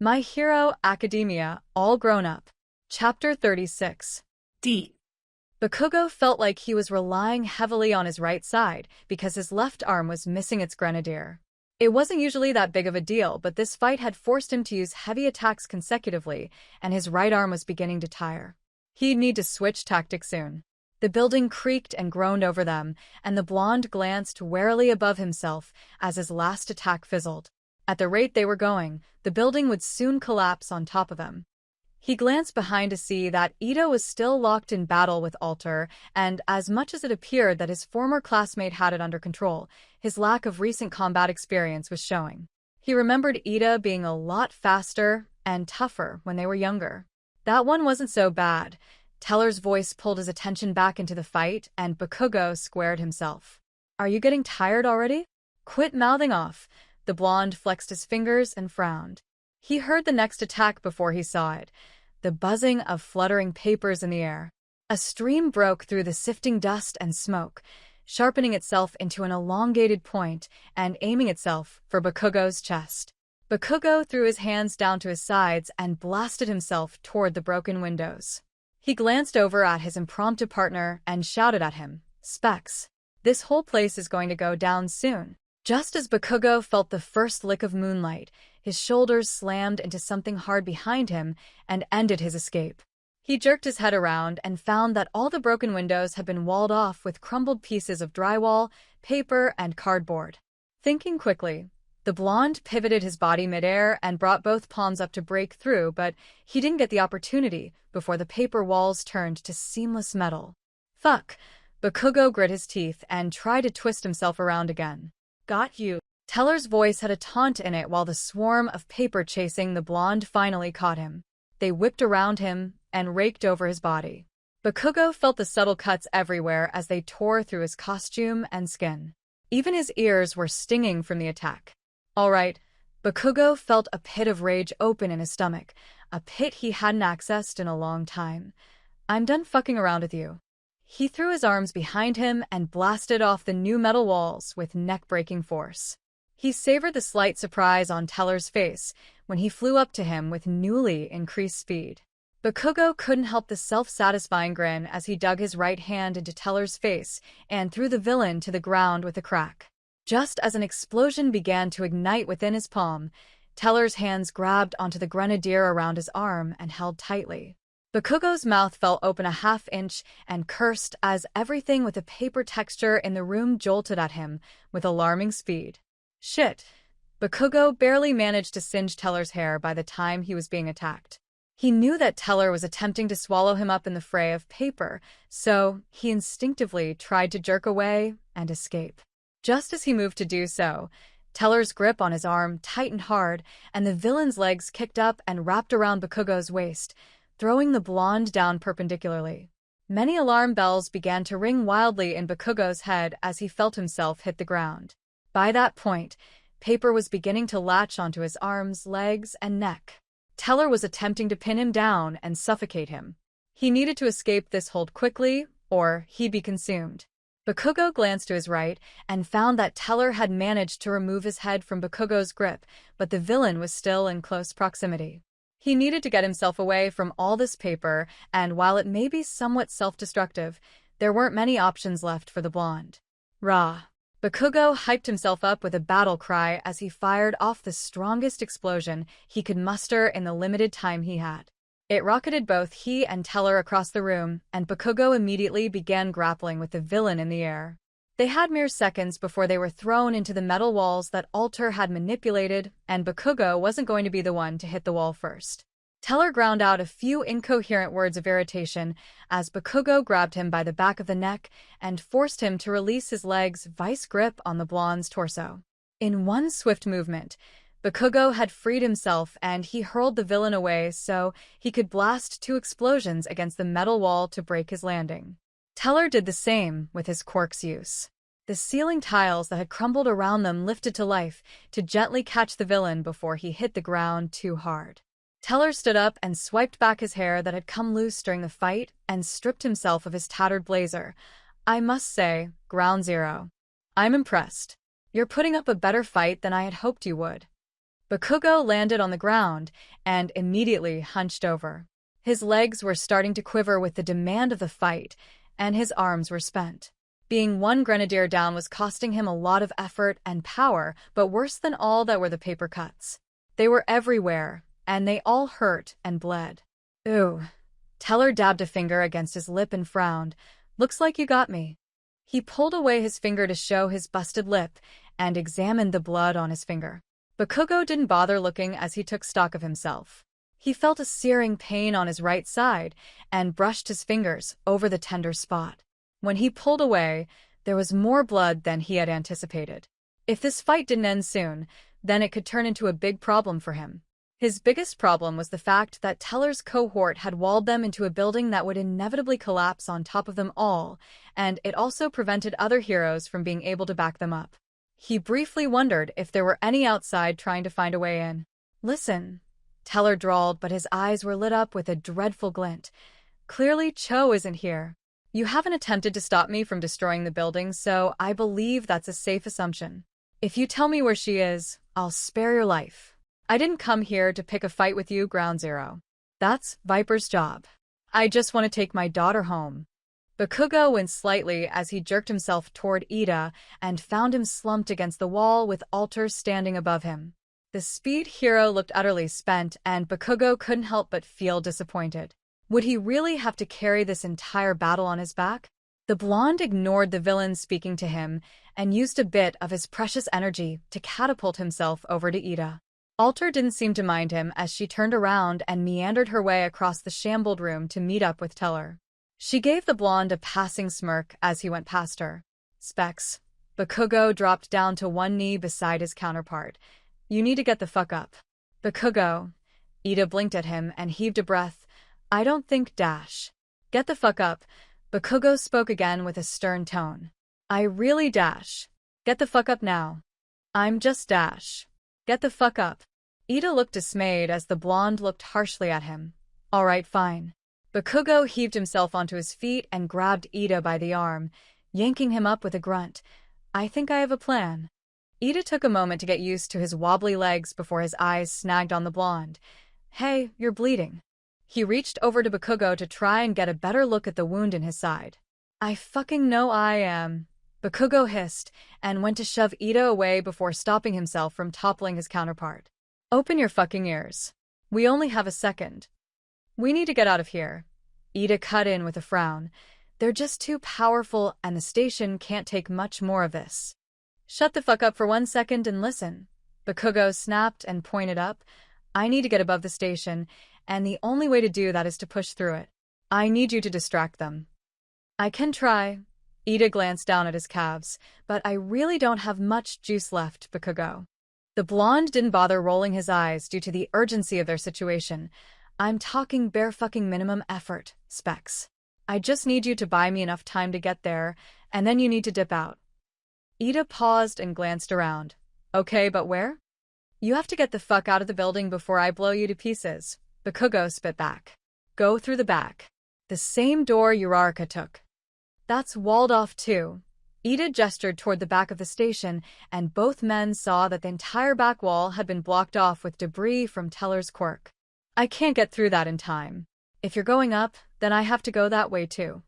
My Hero Academia, All Grown Up. Chapter 36. D. Bakugou felt like he was relying heavily on his right side because his left arm was missing its grenadier. It wasn't usually that big of a deal, but this fight had forced him to use heavy attacks consecutively, and his right arm was beginning to tire. He'd need to switch tactics soon. The building creaked and groaned over them, and the blonde glanced warily above himself as his last attack fizzled. At the rate they were going, the building would soon collapse on top of him. He glanced behind to see that Ito was still locked in battle with Alter, and as much as it appeared that his former classmate had it under control, his lack of recent combat experience was showing. He remembered Ida being a lot faster and tougher when they were younger. That one wasn't so bad. Teller's voice pulled his attention back into the fight, and Bakugou squared himself. "Are you getting tired already? Quit mouthing off." The blonde flexed his fingers and frowned. He heard the next attack before he saw it, the buzzing of fluttering papers in the air. A stream broke through the sifting dust and smoke, sharpening itself into an elongated point and aiming itself for Bakugou's chest. Bakugou threw his hands down to his sides and blasted himself toward the broken windows. He glanced over at his impromptu partner and shouted at him, "Specs, this whole place is going to go down soon." Just as Bakugou felt the first lick of moonlight, his shoulders slammed into something hard behind him and ended his escape. He jerked his head around and found that all the broken windows had been walled off with crumbled pieces of drywall, paper, and cardboard. Thinking quickly, the blonde pivoted his body midair and brought both palms up to break through, but he didn't get the opportunity before the paper walls turned to seamless metal. "Fuck!" Bakugou grit his teeth and tried to twist himself around again. "Got you." Teller's voice had a taunt in it while the swarm of paper chasing the blonde finally caught him. They whipped around him and raked over his body. Bakugou felt the subtle cuts everywhere as they tore through his costume and skin. Even his ears were stinging from the attack. All right, Bakugou felt a pit of rage open in his stomach, a pit he hadn't accessed in a long time. "I'm done fucking around with you." He threw his arms behind him and blasted off the new metal walls with neck-breaking force. He savored the slight surprise on Teller's face when he flew up to him with newly increased speed. Bakugou couldn't help the self-satisfying grin as he dug his right hand into Teller's face and threw the villain to the ground with a crack. Just as an explosion began to ignite within his palm, Teller's hands grabbed onto the grenadier around his arm and held tightly. Bakugou's mouth fell open a half-inch and cursed as everything with a paper texture in the room jolted at him with alarming speed. Shit! Bakugou barely managed to singe Teller's hair by the time he was being attacked. He knew that Teller was attempting to swallow him up in the fray of paper, so he instinctively tried to jerk away and escape. Just as he moved to do so, Teller's grip on his arm tightened hard, and the villain's legs kicked up and wrapped around Bakugou's waist, throwing the blonde down perpendicularly. Many alarm bells began to ring wildly in Bakugou's head as he felt himself hit the ground. By that point, paper was beginning to latch onto his arms, legs, and neck. Teller was attempting to pin him down and suffocate him. He needed to escape this hold quickly, or he'd be consumed. Bakugou glanced to his right and found that Teller had managed to remove his head from Bakugou's grip, but the villain was still in close proximity. He needed to get himself away from all this paper, and while it may be somewhat self-destructive, there weren't many options left for the blonde. Rah! Bakugou hyped himself up with a battle cry as he fired off the strongest explosion he could muster in the limited time he had. It rocketed both he and Teller across the room, and Bakugou immediately began grappling with the villain in the air. They had mere seconds before they were thrown into the metal walls that Alter had manipulated, and Bakugou wasn't going to be the one to hit the wall first. Teller ground out a few incoherent words of irritation as Bakugou grabbed him by the back of the neck and forced him to release his leg's vice grip on the blonde's torso. In one swift movement, Bakugou had freed himself and he hurled the villain away so he could blast 2 explosions against the metal wall to break his landing. Teller did the same with his quirk's use. The ceiling tiles that had crumbled around them lifted to life to gently catch the villain before he hit the ground too hard. Teller stood up and swiped back his hair that had come loose during the fight and stripped himself of his tattered blazer. "I must say, Ground Zero, I'm impressed. You're putting up a better fight than I had hoped you would." Bakugou landed on the ground and immediately hunched over. His legs were starting to quiver with the demand of the fight, and his arms were spent. Being one grenadier down was costing him a lot of effort and power, but worse than all that were the paper cuts. They were everywhere, and they all hurt and bled. Ooh. Teller dabbed a finger against his lip and frowned. Looks like you got me. He pulled away his finger to show his busted lip and examined the blood on his finger. Bakugou didn't bother looking as he took stock of himself. He felt a searing pain on his right side and brushed his fingers over the tender spot. When he pulled away, there was more blood than he had anticipated. If this fight didn't end soon, then it could turn into a big problem for him. His biggest problem was the fact that Teller's cohort had walled them into a building that would inevitably collapse on top of them all, and it also prevented other heroes from being able to back them up. He briefly wondered if there were any outside trying to find a way in. Listen, Teller drawled, but his eyes were lit up with a dreadful glint. Clearly Cho isn't here. You haven't attempted to stop me from destroying the building, so I believe that's a safe assumption. If you tell me where she is, I'll spare your life. I didn't come here to pick a fight with you, Ground Zero. That's Viper's job. I just want to take my daughter home. Bakugou winced slightly as he jerked himself toward Ida and found him slumped against the wall with Alter standing above him. The speed hero looked utterly spent, and Bakugou couldn't help but feel disappointed. Would he really have to carry this entire battle on his back? The blonde ignored the villain speaking to him and used a bit of his precious energy to catapult himself over to Ida. Alter didn't seem to mind him as she turned around and meandered her way across the shambled room to meet up with Teller. She gave the blonde a passing smirk as he went past her. Specs. Bakugou dropped down to one knee beside his counterpart. You need to get the fuck up. Bakugou. Ida blinked at him and heaved a breath. I don't think dash. Get the fuck up. Bakugou spoke again with a stern tone. I really dash. Get the fuck up now. I'm just dash. Get the fuck up. Ida looked dismayed as the blonde looked harshly at him. All right, fine. Bakugou heaved himself onto his feet and grabbed Ida by the arm, yanking him up with a grunt. I think I have a plan. Ida took a moment to get used to his wobbly legs before his eyes snagged on the blonde. Hey, you're bleeding. He reached over to Bakugou to try and get a better look at the wound in his side. I fucking know I am. Bakugou hissed and went to shove Ida away before stopping himself from toppling his counterpart. Open your fucking ears. We only have a second. We need to get out of here. Ida cut in with a frown. They're just too powerful and the station can't take much more of this. Shut the fuck up for 1 second and listen. Bakugou snapped and pointed up. I need to get above the station, and the only way to do that is to push through it. I need you to distract them. I can try. Ida glanced down at his calves, but I really don't have much juice left, Bakugou. The blonde didn't bother rolling his eyes due to the urgency of their situation. I'm talking bare fucking minimum effort, Specs. I just need you to buy me enough time to get there, and then you need to dip out. Ida paused and glanced around. Okay, but where? You have to get the fuck out of the building before I blow you to pieces. Bakugou spit back. Go through the back. The same door Uraraka took. That's walled off too. Ida gestured toward the back of the station, and both men saw that the entire back wall had been blocked off with debris from Teller's quirk. I can't get through that in time. If you're going up, then I have to go that way too.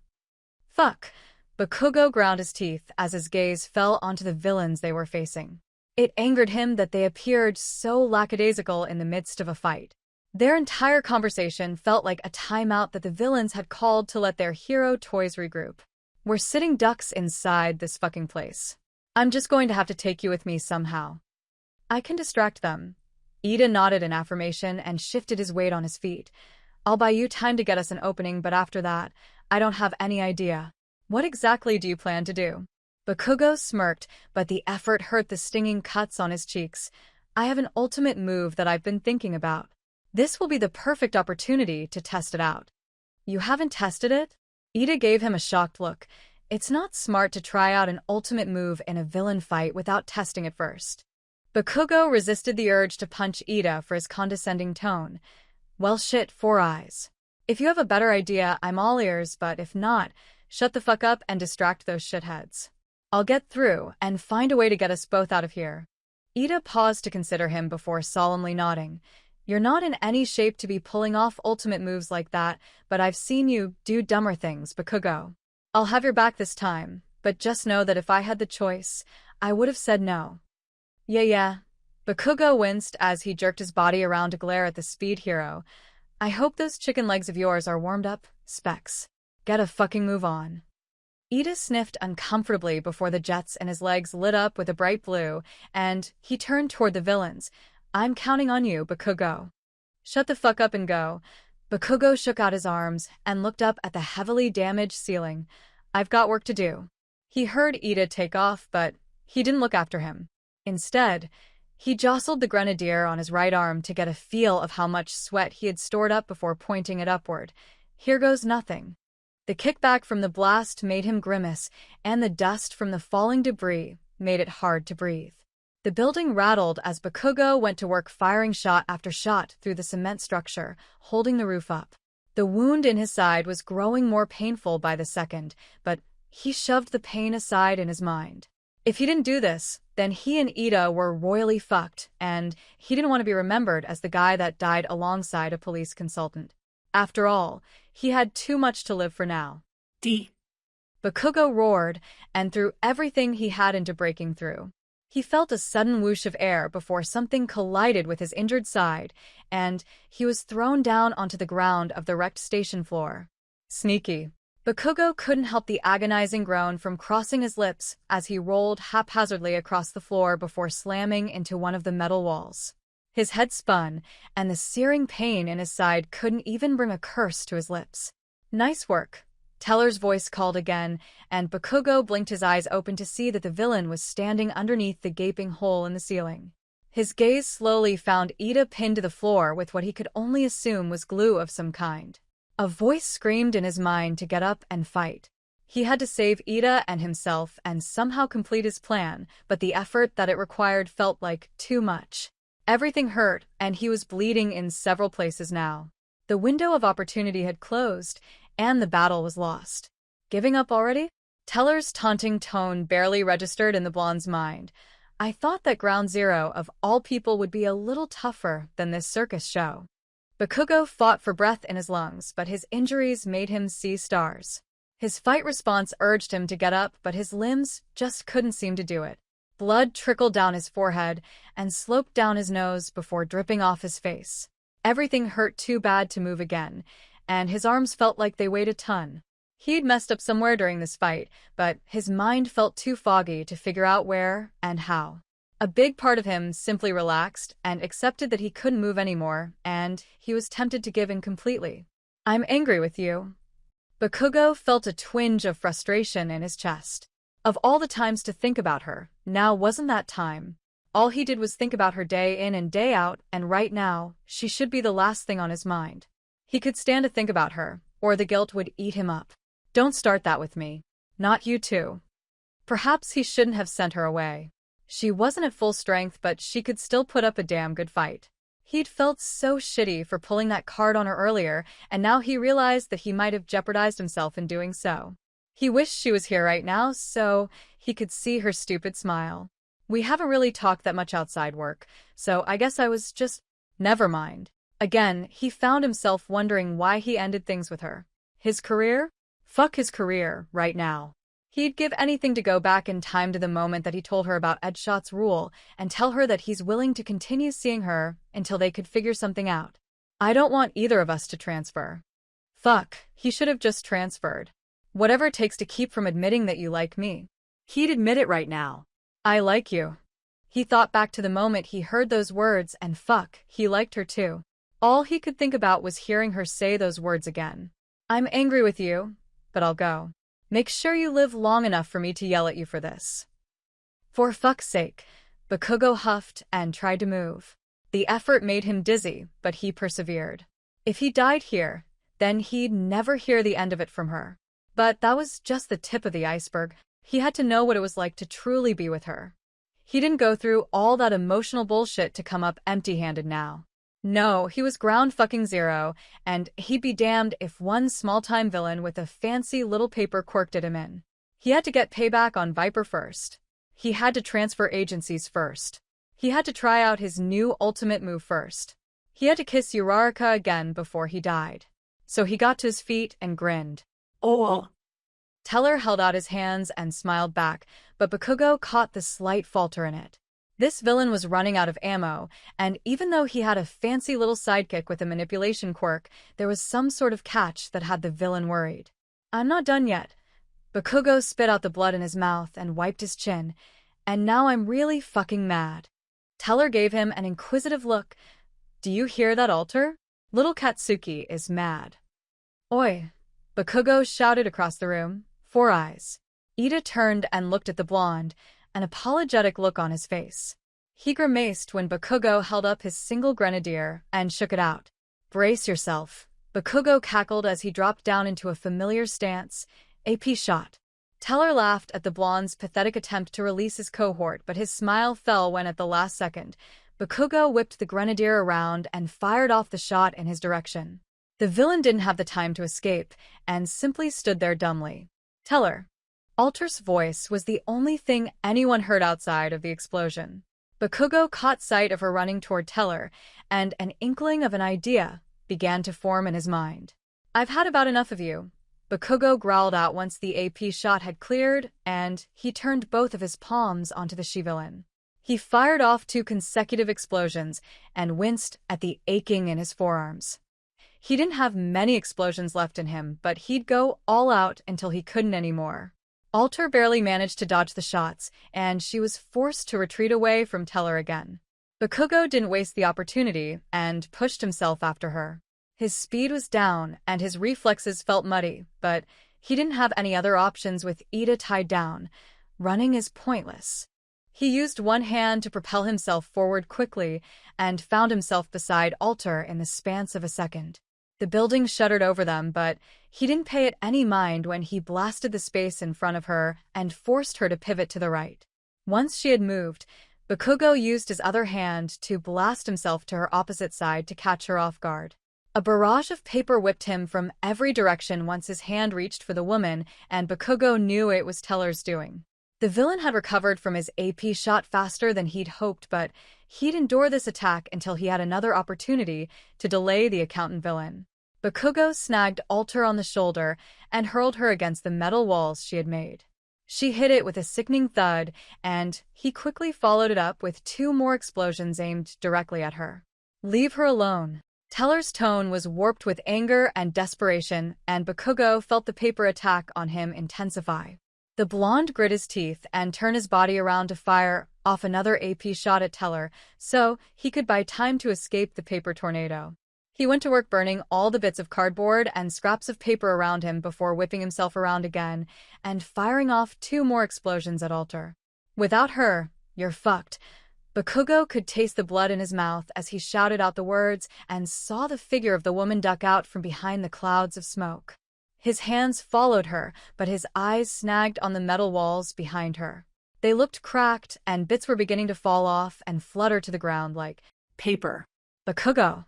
Fuck. Bakugou ground his teeth as his gaze fell onto the villains they were facing. It angered him that they appeared so lackadaisical in the midst of a fight. Their entire conversation felt like a timeout that the villains had called to let their hero toys regroup. We're sitting ducks inside this fucking place. I'm just going to have to take you with me somehow. I can distract them. Ida nodded in affirmation and shifted his weight on his feet. I'll buy you time to get us an opening, but after that, I don't have any idea. What exactly do you plan to do? Bakugou smirked, but the effort hurt the stinging cuts on his cheeks. I have an ultimate move that I've been thinking about. This will be the perfect opportunity to test it out. You haven't tested it? Ida gave him a shocked look. It's not smart to try out an ultimate move in a villain fight without testing it first. Bakugou resisted the urge to punch Ida for his condescending tone. Well shit, 4 eyes. If you have a better idea, I'm all ears, but if not, shut the fuck up and distract those shitheads. I'll get through and find a way to get us both out of here. Ida paused to consider him before solemnly nodding. You're not in any shape to be pulling off ultimate moves like that, but I've seen you do dumber things, bakugou. I'll have your back this time, but just know that if I had the choice, I would have said no. Yeah. Bakugou winced as he jerked his body around to glare at the speed hero. I hope those chicken legs of yours are warmed up, Specs. Get a fucking move on. Ida sniffed uncomfortably before the jets in his legs lit up with a bright blue, and he turned toward the villains. I'm counting on you, bakugou. Shut the fuck up and go. Bakugou shook out his arms and looked up at the heavily damaged ceiling. I've got work to do. He heard Ida take off, but he didn't look after him. Instead, he jostled the grenadier on his right arm to get a feel of how much sweat he had stored up before pointing it upward. Here goes nothing. The kickback from the blast made him grimace, and the dust from the falling debris made it hard to breathe. The building rattled as bakugou went to work firing shot after shot through the cement structure, holding the roof up. The wound in his side was growing more painful by the second, but he shoved the pain aside in his mind. If he didn't do this, then he and Ida were royally fucked, and he didn't want to be remembered as the guy that died alongside a police consultant. After all, he had too much to live for now. Bakugou roared and threw everything he had into breaking through. He felt a sudden whoosh of air before something collided with his injured side, and he was thrown down onto the ground of the wrecked station floor. Sneaky. Bakugou couldn't help the agonizing groan from crossing his lips as he rolled haphazardly across the floor before slamming into one of the metal walls. His head spun, and the searing pain in his side couldn't even bring a curse to his lips. Nice work. Teller's voice called again, and Bakugou blinked his eyes open to see that the villain was standing underneath the gaping hole in the ceiling. His gaze slowly found Ida pinned to the floor with what he could only assume was glue of some kind. A voice screamed in his mind to get up and fight. He had to save Ida and himself and somehow complete his plan, but the effort that it required felt like too much. Everything hurt, and he was bleeding in several places now. The window of opportunity had closed, and the battle was lost. Giving up already? Teller's taunting tone barely registered in the blonde's mind. I thought that Ground Zero of all people would be a little tougher than this circus show. Bakugou fought for breath in his lungs, but his injuries made him see stars. His fight response urged him to get up, but his limbs just couldn't seem to do it. Blood trickled down his forehead and sloped down his nose before dripping off his face. Everything hurt too bad to move again, and his arms felt like they weighed a ton. He'd messed up somewhere during this fight, but his mind felt too foggy to figure out where and how. A big part of him simply relaxed and accepted that he couldn't move anymore, and he was tempted to give in completely. I'm angry with you. Bakugou felt a twinge of frustration in his chest. Of all the times to think about her, now wasn't that time. All he did was think about her day in and day out, and right now, she should be the last thing on his mind. He could stand to think about her, or the guilt would eat him up. Don't start that with me. Not you too. Perhaps he shouldn't have sent her away. She wasn't at full strength, but she could still put up a damn good fight. He'd felt so shitty for pulling that card on her earlier, and now he realized that he might have jeopardized himself in doing so. He wished she was here right now so he could see her stupid smile. We haven't really talked that much outside work, so I guess I was just... Never mind. Again, he found himself wondering why he ended things with her. His career? Fuck his career, right now. He'd give anything to go back in time to the moment that he told her about Edshot's rule and tell her that he's willing to continue seeing her until they could figure something out. I don't want either of us to transfer. Fuck, he should have just transferred. Whatever it takes to keep from admitting that you like me. He'd admit it right now. I like you. He thought back to the moment he heard those words, and fuck, he liked her too. All he could think about was hearing her say those words again. I'm angry with you, but I'll go. Make sure you live long enough for me to yell at you for this. For fuck's sake, Bakugou huffed and tried to move. The effort made him dizzy, but he persevered. If he died here, then he'd never hear the end of it from her. But that was just the tip of the iceberg. He had to know what it was like to truly be with her. He didn't go through all that emotional bullshit to come up empty-handed now. No, he was ground fucking zero, and he'd be damned if one small-time villain with a fancy little paper quirk did him in. He had to get payback on Viper first. He had to transfer agencies first. He had to try out his new ultimate move first. He had to kiss Uraraka again before he died. So he got to his feet and grinned. Oh. Teller held out his hands and smiled back, but Bakugou caught the slight falter in it. This villain was running out of ammo, and even though he had a fancy little sidekick with a manipulation quirk, there was some sort of catch that had the villain worried. I'm not done yet. Bakugou spit out the blood in his mouth and wiped his chin, and now I'm really fucking mad. Teller gave him an inquisitive look. Do you hear that, Alter? Little Katsuki is mad. Oi! Bakugou shouted across the room. 4 eyes. Ida turned and looked at the blonde, an apologetic look on his face. He grimaced when Bakugou held up his single grenadier and shook it out. Brace yourself. Bakugou cackled as he dropped down into a familiar stance. AP shot. Teller laughed at the blonde's pathetic attempt to release his cohort, but his smile fell when at the last second, Bakugou whipped the grenadier around and fired off the shot in his direction. The villain didn't have the time to escape and simply stood there dumbly. Teller. Alter's voice was the only thing anyone heard outside of the explosion. Bakugou caught sight of her running toward Teller, and an inkling of an idea began to form in his mind. I've had about enough of you. Bakugou growled out once the AP shot had cleared, and he turned both of his palms onto the she-villain. He fired off 2 consecutive explosions and winced at the aching in his forearms. He didn't have many explosions left in him, but he'd go all out until he couldn't anymore. Alter barely managed to dodge the shots, and she was forced to retreat away from Teller again. Bakugou didn't waste the opportunity and pushed himself after her. His speed was down, and his reflexes felt muddy, but he didn't have any other options with Ida tied down. Running is pointless. He used one hand to propel himself forward quickly and found himself beside Alter in the span of a second. The building shuddered over them, but he didn't pay it any mind when he blasted the space in front of her and forced her to pivot to the right. Once she had moved, Bakugou used his other hand to blast himself to her opposite side to catch her off guard. A barrage of paper whipped him from every direction once his hand reached for the woman, and Bakugou knew it was Teller's doing. The villain had recovered from his AP shot faster than he'd hoped, but he'd endure this attack until he had another opportunity to delay the accountant villain. Bakugou snagged Alter on the shoulder and hurled her against the metal walls she had made. She hit it with a sickening thud, and he quickly followed it up with 2 more explosions aimed directly at her. Leave her alone. Teller's tone was warped with anger and desperation, and Bakugou felt the paper attack on him intensify. The blonde grit his teeth and turned his body around to fire off another AP shot at Teller, so he could buy time to escape the paper tornado. He went to work burning all the bits of cardboard and scraps of paper around him before whipping himself around again and firing off 2 more explosions at Alter. Without her, you're fucked. Bakugou could taste the blood in his mouth as he shouted out the words and saw the figure of the woman duck out from behind the clouds of smoke. His hands followed her, but his eyes snagged on the metal walls behind her. They looked cracked, and bits were beginning to fall off and flutter to the ground like paper. Bakugou.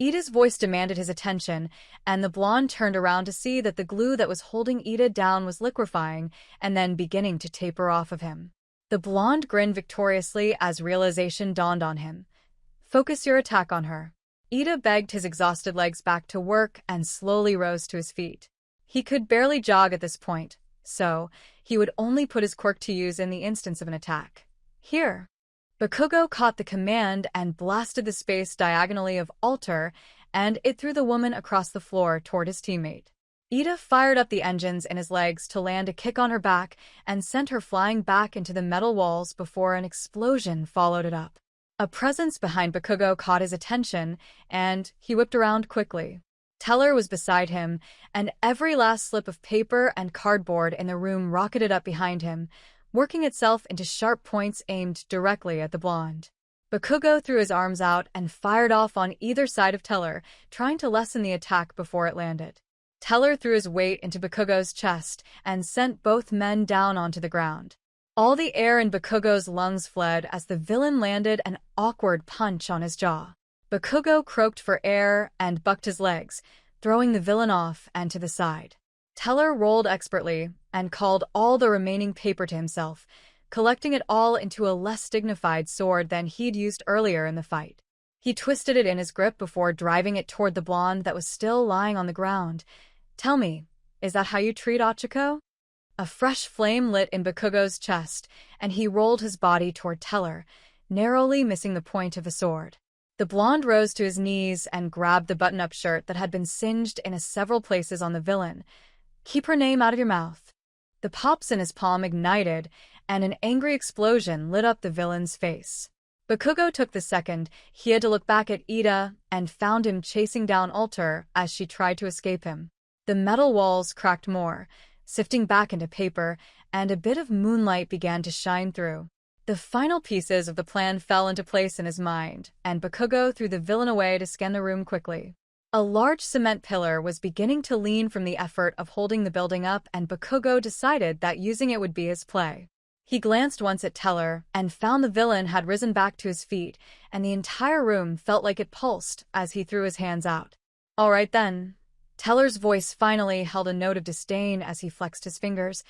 Ida's voice demanded his attention, and the blonde turned around to see that the glue that was holding Ida down was liquefying and then beginning to taper off of him. The blonde grinned victoriously as realization dawned on him. Focus your attack on her. Ida begged his exhausted legs back to work and slowly rose to his feet. He could barely jog at this point, so he would only put his quirk to use in the instance of an attack. Here. Bakugou caught the command and blasted the space diagonally of Alter, and it threw the woman across the floor toward his teammate. Ida fired up the engines in his legs to land a kick on her back and sent her flying back into the metal walls before an explosion followed it up. A presence behind Bakugou caught his attention, and he whipped around quickly. Teller was beside him, and every last slip of paper and cardboard in the room rocketed up behind him, working itself into sharp points aimed directly at the blonde. Bakugou threw his arms out and fired off on either side of Teller, trying to lessen the attack before it landed. Teller threw his weight into Bakugou's chest and sent both men down onto the ground. All the air in Bakugou's lungs fled as the villain landed an awkward punch on his jaw. Bakugou croaked for air and bucked his legs, throwing the villain off and to the side. Teller rolled expertly and called all the remaining paper to himself, collecting it all into a less dignified sword than he'd used earlier in the fight. He twisted it in his grip before driving it toward the blonde that was still lying on the ground. "Tell me, is that how you treat kacchako?" A fresh flame lit in Bakugou's chest, and he rolled his body toward Teller, narrowly missing the point of a sword. The blonde rose to his knees and grabbed the button-up shirt that had been singed in several places on the villain. "Keep her name out of your mouth." The pops in his palm ignited, and an angry explosion lit up the villain's face. Bakugou took the second he had to look back at Ida and found him chasing down Alter as she tried to escape him. The metal walls cracked more, sifting back into paper, and a bit of moonlight began to shine through. The final pieces of the plan fell into place in his mind, and Bakugou threw the villain away to scan the room quickly. A large cement pillar was beginning to lean from the effort of holding the building up, and Bakugou decided that using it would be his play. He glanced once at Teller and found the villain had risen back to his feet, and the entire room felt like it pulsed as he threw his hands out. "All right then." Teller's voice finally held a note of disdain as he flexed his fingers.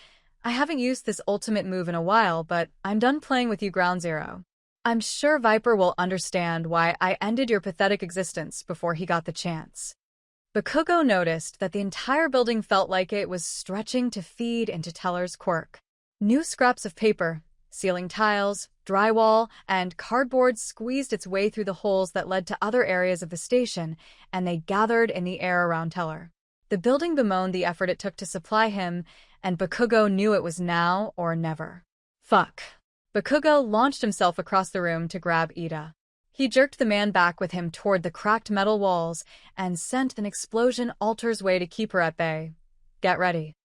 "I haven't used this ultimate move in a while, but I'm done playing with you, Ground Zero. I'm sure Viper will understand why I ended your pathetic existence before he got the chance." Bakugou noticed that the entire building felt like it was stretching to feed into Teller's quirk. New scraps of paper, ceiling tiles, drywall, and cardboard squeezed its way through the holes that led to other areas of the station, and they gathered in the air around Teller. The building bemoaned the effort it took to supply him, and Bakugou knew it was now or never. "Fuck." Bakugou launched himself across the room to grab Ida. He jerked the man back with him toward the cracked metal walls and sent an explosion Alter's way to keep her at bay. "Get ready."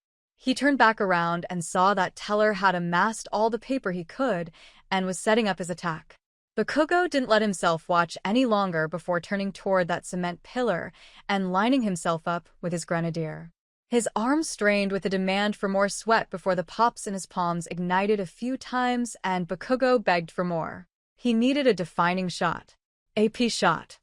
He turned back around and saw that Teller had amassed all the paper he could and was setting up his attack. Bakugou didn't let himself watch any longer before turning toward that cement pillar and lining himself up with his grenadier. His arms strained with the demand for more sweat before the pops in his palms ignited a few times, and Bakugou begged for more. He needed a defining shot. AP shot.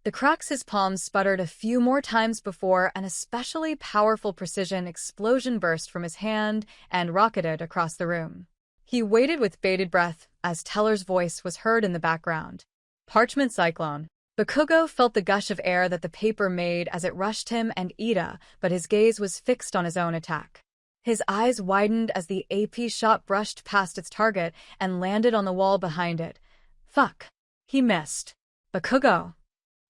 The cracks his palms sputtered a few more times before an especially powerful precision explosion burst from his hand and rocketed across the room. He waited with bated breath as Teller's voice was heard in the background. "Parchment cyclone." Bakugou felt the gush of air that the paper made as it rushed him and Ida, but his gaze was fixed on his own attack. His eyes widened as the AP shot brushed past its target and landed on the wall behind it. "Fuck." He missed. "Bakugou."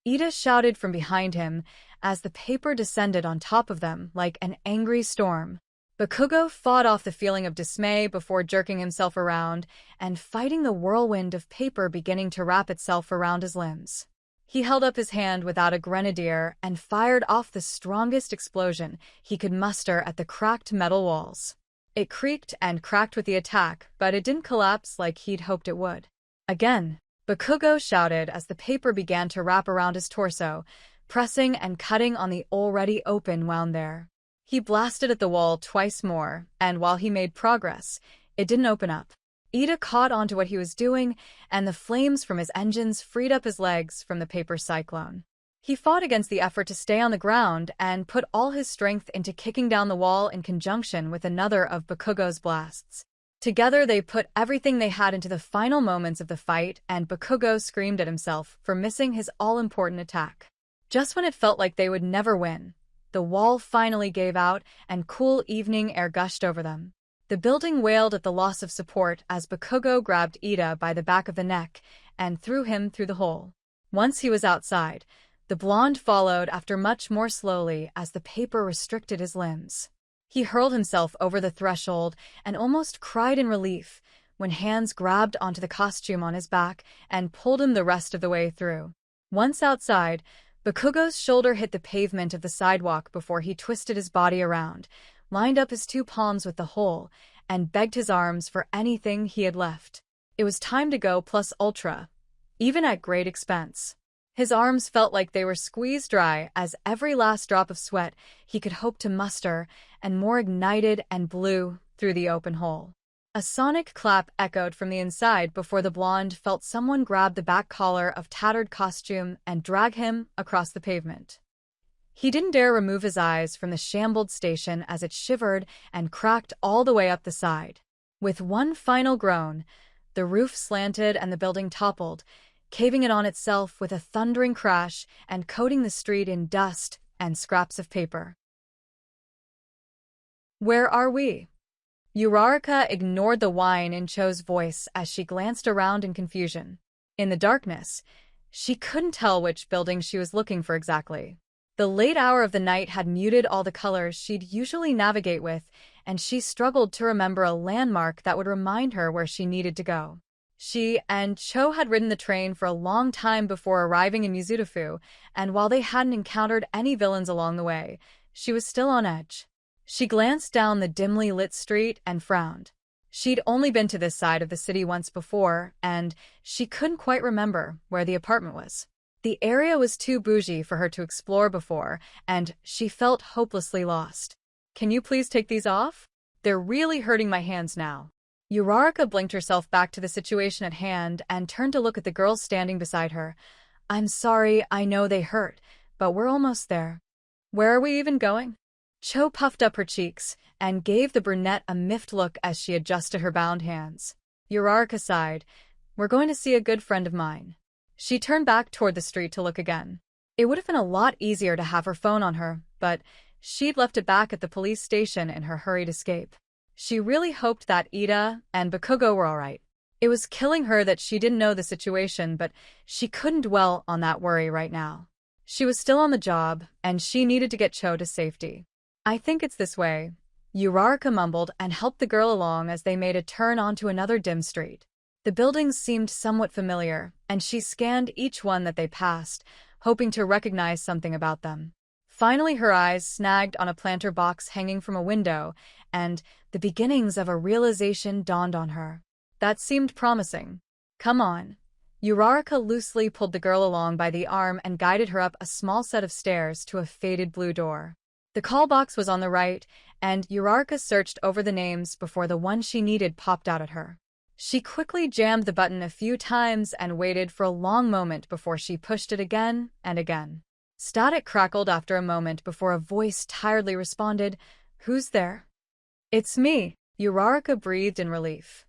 Ida shouted from behind him as the paper descended on top of them like an angry storm. Bakugou fought off the feeling of dismay before jerking himself around and fighting the whirlwind of paper beginning to wrap itself around his limbs. He held up his hand without a grenadier and fired off the strongest explosion he could muster at the cracked metal walls. It creaked and cracked with the attack, but it didn't collapse like he'd hoped it would. "Again!" Bakugou shouted as the paper began to wrap around his torso, pressing and cutting on the already open wound there. He blasted at the wall twice more, and while he made progress, it didn't open up. Ida caught onto what he was doing, and the flames from his engines freed up his legs from the paper cyclone. He fought against the effort to stay on the ground and put all his strength into kicking down the wall in conjunction with another of Bakugou's blasts. Together they put everything they had into the final moments of the fight, and Bakugou screamed at himself for missing his all-important attack. Just when it felt like they would never win, the wall finally gave out and cool evening air gushed over them. The building wailed at the loss of support as Bakugou grabbed Ida by the back of the neck and threw him through the hole. Once he was outside, the blonde followed after much more slowly as the paper restricted his limbs. He hurled himself over the threshold and almost cried in relief when hands grabbed onto the costume on his back and pulled him the rest of the way through. Once outside, Bakugou's shoulder hit the pavement of the sidewalk before he twisted his body around, lined up his two palms with the hole, and begged his arms for anything he had left. It was time to go plus ultra, even at great expense. His arms felt like they were squeezed dry as every last drop of sweat he could hope to muster and more ignited and blew through the open hole. A sonic clap echoed from the inside before the blonde felt someone grab the back collar of tattered costume and drag him across the pavement. He didn't dare remove his eyes from the shambled station as it shivered and cracked all the way up the side. With one final groan, the roof slanted and the building toppled, caving in on itself with a thundering crash and coating the street in dust and scraps of paper. Where are we? Uraraka ignored the whine in Cho's voice as she glanced around in confusion. In the darkness, she couldn't tell which building she was looking for exactly. The late hour of the night had muted all the colors she'd usually navigate with, and she struggled to remember a landmark that would remind her where she needed to go. She and Cho had ridden the train for a long time before arriving in Mizutofu, and while they hadn't encountered any villains along the way, she was still on edge. She glanced down the dimly lit street and frowned. She'd only been to this side of the city once before, and she couldn't quite remember where the apartment was. The area was too bougie for her to explore before, and she felt hopelessly lost. Can you please take these off? They're really hurting my hands now. Uraraka blinked herself back to the situation at hand and turned to look at the girl standing beside her. I'm sorry, I know they hurt, but we're almost there. Where are we even going? Cho puffed up her cheeks and gave the brunette a miffed look as she adjusted her bound hands. Uraraka sighed. We're going to see a good friend of mine. She turned back toward the street to look again. It would have been a lot easier to have her phone on her, but she'd left it back at the police station in her hurried escape. She really hoped that Ida and Bakugou were all right. It was killing her that she didn't know the situation, but she couldn't dwell on that worry right now. She was still on the job, and she needed to get Cho to safety. I think it's this way, Uraraka mumbled and helped the girl along as they made a turn onto another dim street. The buildings seemed somewhat familiar, and she scanned each one that they passed, hoping to recognize something about them. Finally, her eyes snagged on a planter box hanging from a window, and the beginnings of a realization dawned on her. That seemed promising. Come on. Uraraka loosely pulled the girl along by the arm and guided her up a small set of stairs to a faded blue door. The call box was on the right, and Uraraka searched over the names before the one she needed popped out at her. She quickly jammed the button a few times and waited for a long moment before she pushed it again and again. Static crackled after a moment before a voice tiredly responded, Who's there? It's me, Uraraka breathed in relief.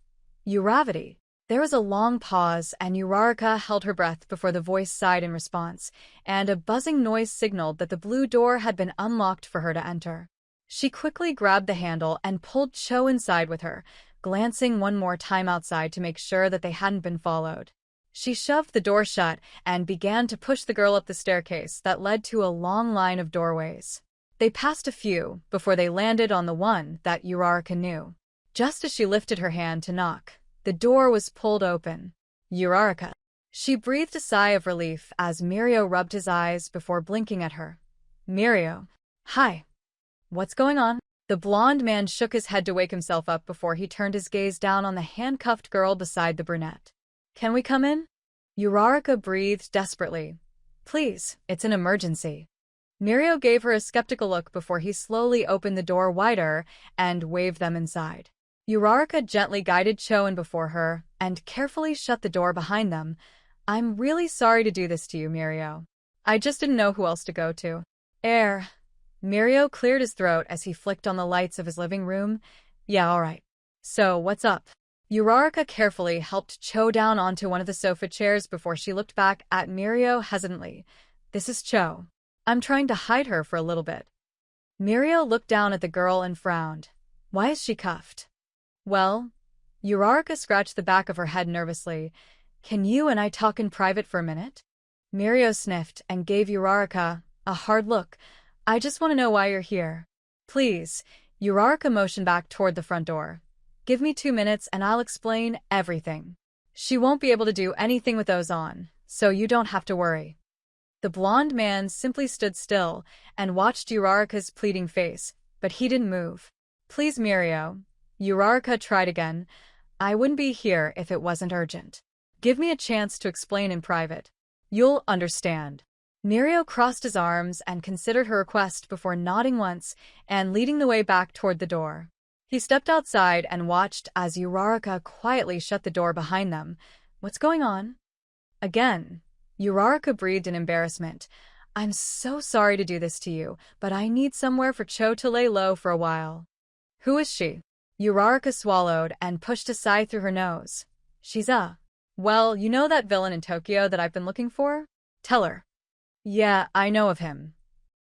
Uravity. There was a long pause, and Uraraka held her breath before the voice sighed in response, and a buzzing noise signaled that the blue door had been unlocked for her to enter. She quickly grabbed the handle and pulled Cho inside with her, glancing one more time outside to make sure that they hadn't been followed. She shoved the door shut and began to push the girl up the staircase that led to a long line of doorways. They passed a few before they landed on the one that Uraraka knew. Just as she lifted her hand to knock, the door was pulled open. Uraraka. She breathed a sigh of relief as Mirio rubbed his eyes before blinking at her. Mirio. Hi. What's going on? The blonde man shook his head to wake himself up before he turned his gaze down on the handcuffed girl beside the brunette. Can we come in? Uraraka breathed desperately. Please, it's an emergency. Mirio gave her a skeptical look before he slowly opened the door wider and waved them inside. Uraraka gently guided Cho in before her and carefully shut the door behind them. I'm really sorry to do this to you, Mirio. I just didn't know who else to go to. Mirio cleared his throat as he flicked on the lights of his living room. Yeah, all right. So, what's up? Uraraka carefully helped Cho down onto one of the sofa chairs before she looked back at Mirio hesitantly. This is Cho. I'm trying to hide her for a little bit. Mirio looked down at the girl and frowned. Why is she cuffed? Well, Uraraka scratched the back of her head nervously. Can you and I talk in private for a minute? Mirio sniffed and gave Uraraka a hard look. I just want to know why you're here. Please. Uraraka motioned back toward the front door. Give me 2 minutes and I'll explain everything. She won't be able to do anything with those on, so you don't have to worry. The blonde man simply stood still and watched Uraraka's pleading face, but he didn't move. Please, Mirio. Uraraka tried again. I wouldn't be here if it wasn't urgent. Give me a chance to explain in private. You'll understand. Mirio crossed his arms and considered her request before nodding once and leading the way back toward the door. He stepped outside and watched as Uraraka quietly shut the door behind them. What's going on? Again, Uraraka breathed in embarrassment. I'm so sorry to do this to you, but I need somewhere for Cho to lay low for a while. Who is she? Uraraka swallowed and pushed a sigh through her nose. Well, you know that villain in Tokyo that I've been looking for? Tell her. Yeah, I know of him.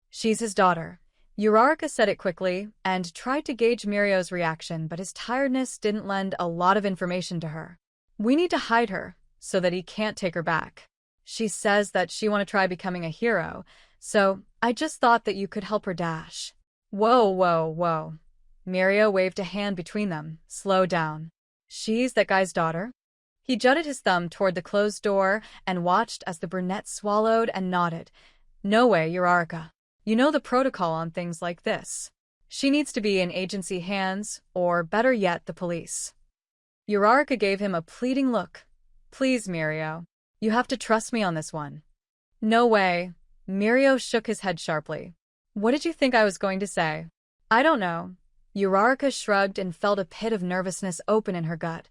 She's his daughter. Uraraka said it quickly and tried to gauge Mirio's reaction, but his tiredness didn't lend a lot of information to her. We need to hide her so that he can't take her back. She says that she want to try becoming a hero, so I just thought that you could help her dash. Whoa, whoa, whoa. Mirio waved a hand between them. Slow down. She's that guy's daughter? He jutted his thumb toward the closed door and watched as the brunette swallowed and nodded. No way, Uraraka. You know the protocol on things like this. She needs to be in agency hands, or better yet, the police. Uraraka gave him a pleading look. Please, Mirio. You have to trust me on this one. No way. Mirio shook his head sharply. What did you think I was going to say? I don't know. Uraraka shrugged and felt a pit of nervousness open in her gut.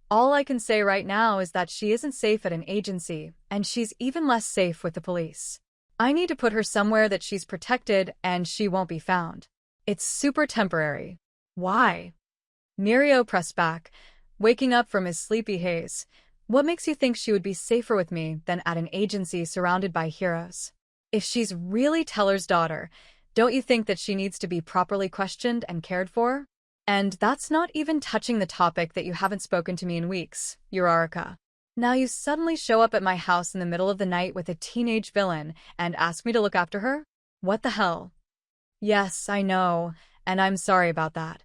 All I can say right now is that she isn't safe at an agency, and she's even less safe with the police. I need to put her somewhere that she's protected and she won't be found. It's super temporary. Why? Mirio pressed back, waking up from his sleepy haze. What makes you think she would be safer with me than at an agency surrounded by heroes? If she's really Teller's daughter, don't you think that she needs to be properly questioned and cared for? And that's not even touching the topic that you haven't spoken to me in weeks, Uraraka. Now you suddenly show up at my house in the middle of the night with a teenage villain and ask me to look after her? What the hell? Yes, I know, and I'm sorry about that.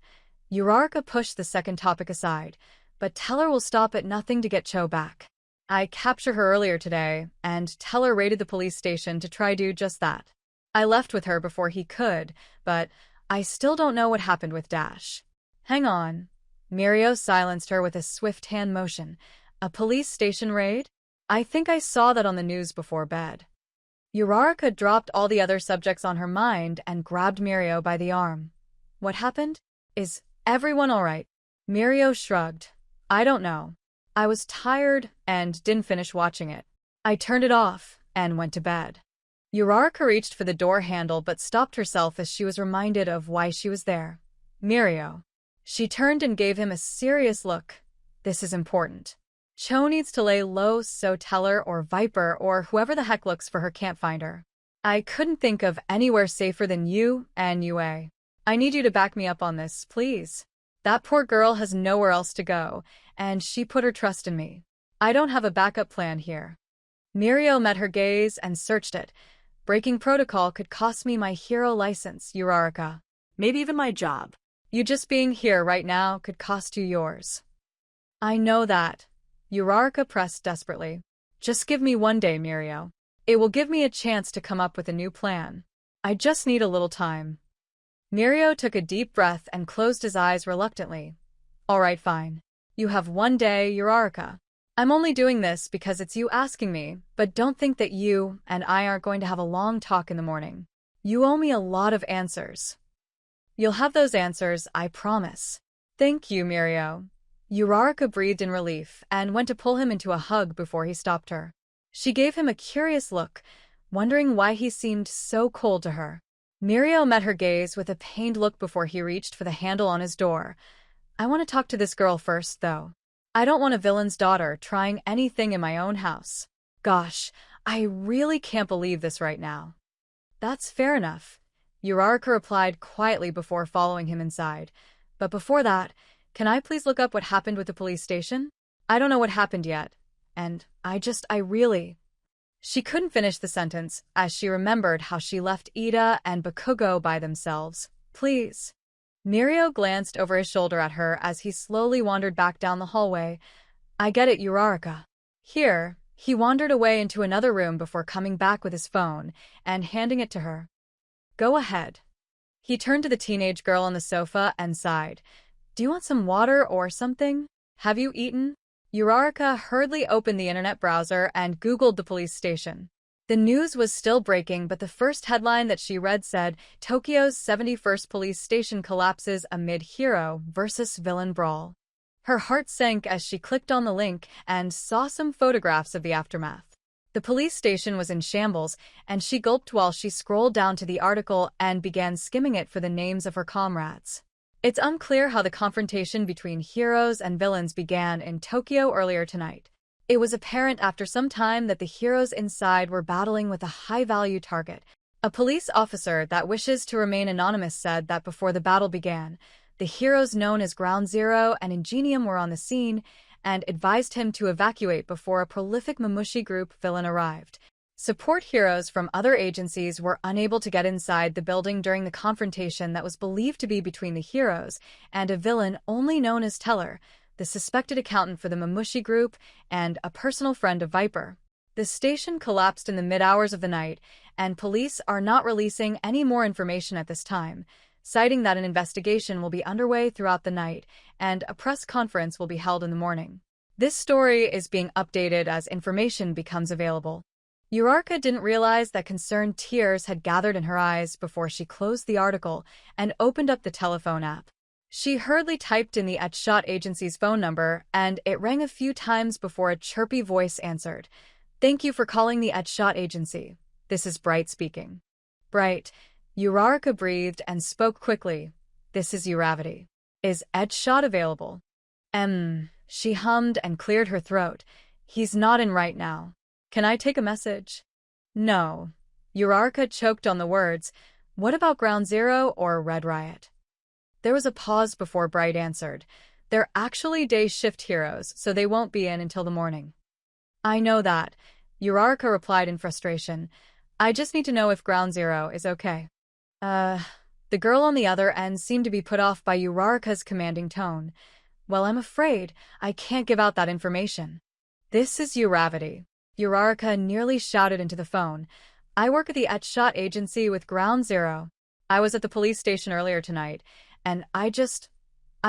Uraraka pushed the second topic aside, but Teller will stop at nothing to get Cho back. I captured her earlier today, and Teller raided the police station to try do just that. I left with her before he could, but I still don't know what happened with Dash. Hang on. Mirio silenced her with a swift hand motion. A police station raid? I think I saw that on the news before bed. Uraraka dropped all the other subjects on her mind and grabbed Mirio by the arm. What happened? Is everyone all right? Mirio shrugged. I don't know. I was tired and didn't finish watching it. I turned it off and went to bed. Uraraka reached for the door handle but stopped herself as she was reminded of why she was there. Mirio. She turned and gave him a serious look. This is important. Cho needs to lay low so Teller or Viper or whoever the heck looks for her can't find her. I couldn't think of anywhere safer than you and UA. I need you to back me up on this, please. That poor girl has nowhere else to go, and she put her trust in me. I don't have a backup plan here. Mirio met her gaze and searched it. Breaking protocol could cost me my hero license, Uraraka. Maybe even my job. You just being here right now could cost you yours. I know that. Uraraka pressed desperately. Just give me one day, Mirio. It will give me a chance to come up with a new plan. I just need a little time. Mirio took a deep breath and closed his eyes reluctantly. All right, fine. You have one day, Uraraka. I'm only doing this because it's you asking me, but don't think that you and I aren't going to have a long talk in the morning. You owe me a lot of answers. You'll have those answers, I promise. Thank you, Mirio. Uraraka breathed in relief and went to pull him into a hug before he stopped her. She gave him a curious look, wondering why he seemed so cold to her. Mirio met her gaze with a pained look before he reached for the handle on his door. I want to talk to this girl first, though. I don't want a villain's daughter trying anything in my own house. Gosh, I really can't believe this right now. That's fair enough, Uraraka replied quietly before following him inside. But before that, can I please look up what happened with the police station? I don't know what happened yet, and I really... She couldn't finish the sentence as she remembered how she left Ida and Bakugou by themselves. Please. Mirio glanced over his shoulder at her as he slowly wandered back down the hallway. I get it, Uraraka. Here, he wandered away into another room before coming back with his phone and handing it to her. Go ahead. He turned to the teenage girl on the sofa and sighed. Do you want some water or something? Have you eaten? Uraraka hurriedly opened the internet browser and Googled the police station. The news was still breaking, but the first headline that she read said, Tokyo's 71st police station collapses amid hero versus villain brawl. Her heart sank as she clicked on the link and saw some photographs of the aftermath. The police station was in shambles, and she gulped while she scrolled down to the article and began skimming it for the names of her comrades. It's unclear how the confrontation between heroes and villains began in Tokyo earlier tonight. It was apparent after some time that the heroes inside were battling with a high-value target. A police officer that wishes to remain anonymous said that before the battle began, the heroes known as Ground Zero and Ingenium were on the scene and advised him to evacuate before a prolific Mamushi group villain arrived. Support heroes from other agencies were unable to get inside the building during the confrontation that was believed to be between the heroes and a villain only known as Teller, the suspected accountant for the Mamushi group and a personal friend of Viper. The station collapsed in the mid-hours of the night, and police are not releasing any more information at this time, citing that an investigation will be underway throughout the night and a press conference will be held in the morning. This story is being updated as information becomes available. Uraraka didn't realize that concerned tears had gathered in her eyes before she closed the article and opened up the telephone app. She hurriedly typed in the Etshot agency's phone number, and it rang a few times before a chirpy voice answered. "Thank you for calling the Etshot agency. This is Bright speaking." "Bright." Uraraka breathed and spoke quickly. "This is Uravity. Is Etshot available?" She hummed and cleared her throat. "He's not in right now. Can I take a message?" "No." Uraraka choked on the words. "What about Ground Zero or Red Riot?" There was a pause before Bright answered. "They're actually day shift heroes, so they won't be in until the morning." "I know that," Uraraka replied in frustration. "I just need to know if Ground Zero is okay." The girl on the other end seemed to be put off by Uraraka's commanding tone. "Well, I'm afraid I can't give out that information." "This is Uravity." Uraraka nearly shouted into the phone. "I work at the Etshot agency with Ground Zero. I was at the police station earlier tonight, and I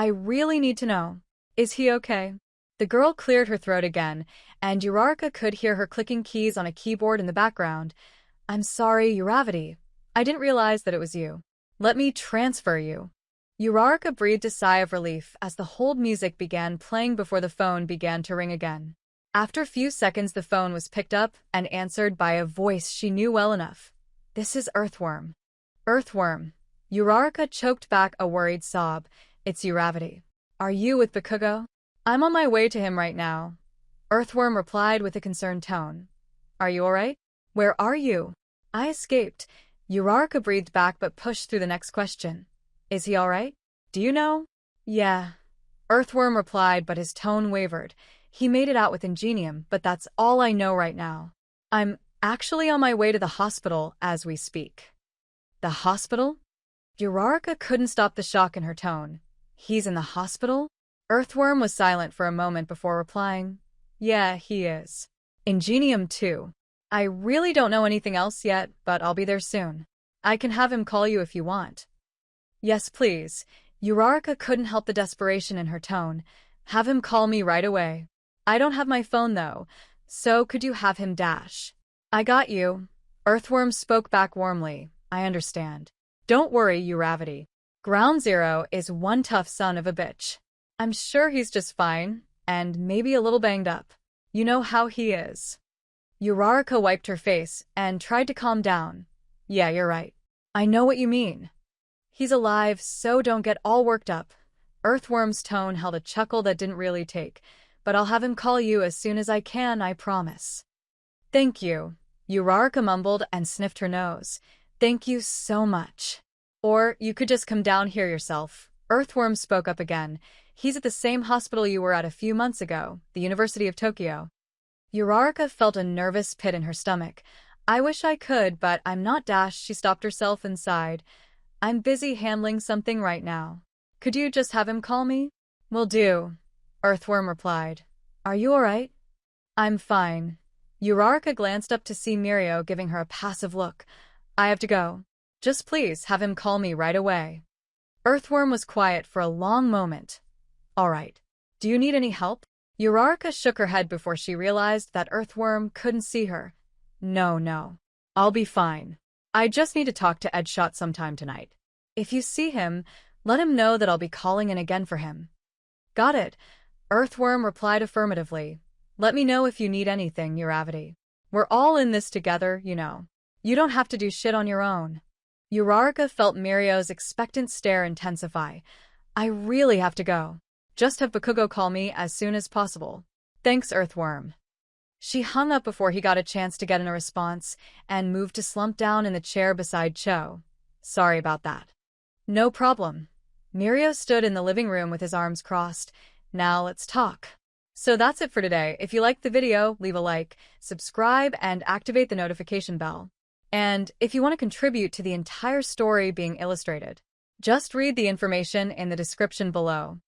really need to know. Is he okay?" The girl cleared her throat again, and Uraraka could hear her clicking keys on a keyboard in the background. "I'm sorry, Uravity. I didn't realize that it was you. Let me transfer you." Uraraka breathed a sigh of relief as the hold music began playing before the phone began to ring again. After a few seconds, the phone was picked up and answered by a voice she knew well enough. "This is Earthworm." "Earthworm." Uraraka choked back a worried sob. "It's Uravity. Are you with Bakugou?" "I'm on my way to him right now," Earthworm replied with a concerned tone. "Are you alright?" "Where are you?" "I escaped." Uraraka breathed back but pushed through the next question. "Is he alright? Do you know?" "Yeah," Earthworm replied, but his tone wavered. "He made it out with Ingenium, but that's all I know right now. I'm actually on my way to the hospital as we speak." "The hospital?" Uraraka couldn't stop the shock in her tone. "He's in the hospital?" Earthworm was silent for a moment before replying. "Yeah, he is. Ingenium too. I really don't know anything else yet, but I'll be there soon. I can have him call you if you want." "Yes, please." Uraraka couldn't help the desperation in her tone. "Have him call me right away. I don't have my phone though, so could you have him dash?" "I got you." Earthworm spoke back warmly. "I understand. Don't worry, Uravity. Ground Zero is one tough son of a bitch. I'm sure he's just fine, and maybe a little banged up. You know how he is." Uraraka wiped her face and tried to calm down. "Yeah, you're right. I know what you mean. He's alive, so don't get all worked up." Earthworm's tone held a chuckle that didn't really take. "But I'll have him call you as soon as I can, I promise." "Thank you." Uraraka mumbled and sniffed her nose. "Thank you so much. Or you could just come down here yourself." Earthworm spoke up again. "He's at the same hospital you were at a few months ago, the University of Tokyo." Uraraka felt a nervous pit in her stomach. "I wish I could, but I'm not dash." She stopped herself and sighed. "I'm busy handling something right now. Could you just have him call me?" "Will do," Earthworm replied. "Are you alright?" "I'm fine." Uraraka glanced up to see Mirio giving her a passive look. "I have to go. Just please have him call me right away." Earthworm was quiet for a long moment. "Alright. Do you need any help?" Uraraka shook her head before she realized that Earthworm couldn't see her. No. I'll be fine. I just need to talk to Etshot sometime tonight. If you see him, let him know that I'll be calling in again for him." "Got it." Earthworm replied affirmatively. "Let me know if you need anything, Uravity. We're all in this together, you know. You don't have to do shit on your own." Uraraka felt Mirio's expectant stare intensify. I really have to go. Just have Bakugou call me as soon as possible. Thanks, Earthworm. She hung up before he got a chance to get in a response and moved to slump down in the chair beside Cho. Sorry about that. No problem. Mirio stood in the living room with his arms crossed. Now let's talk. So that's it for today. If you liked the video, leave a like, subscribe, and activate the notification bell. And if you want to contribute to the entire story being illustrated, just read the information in the description below.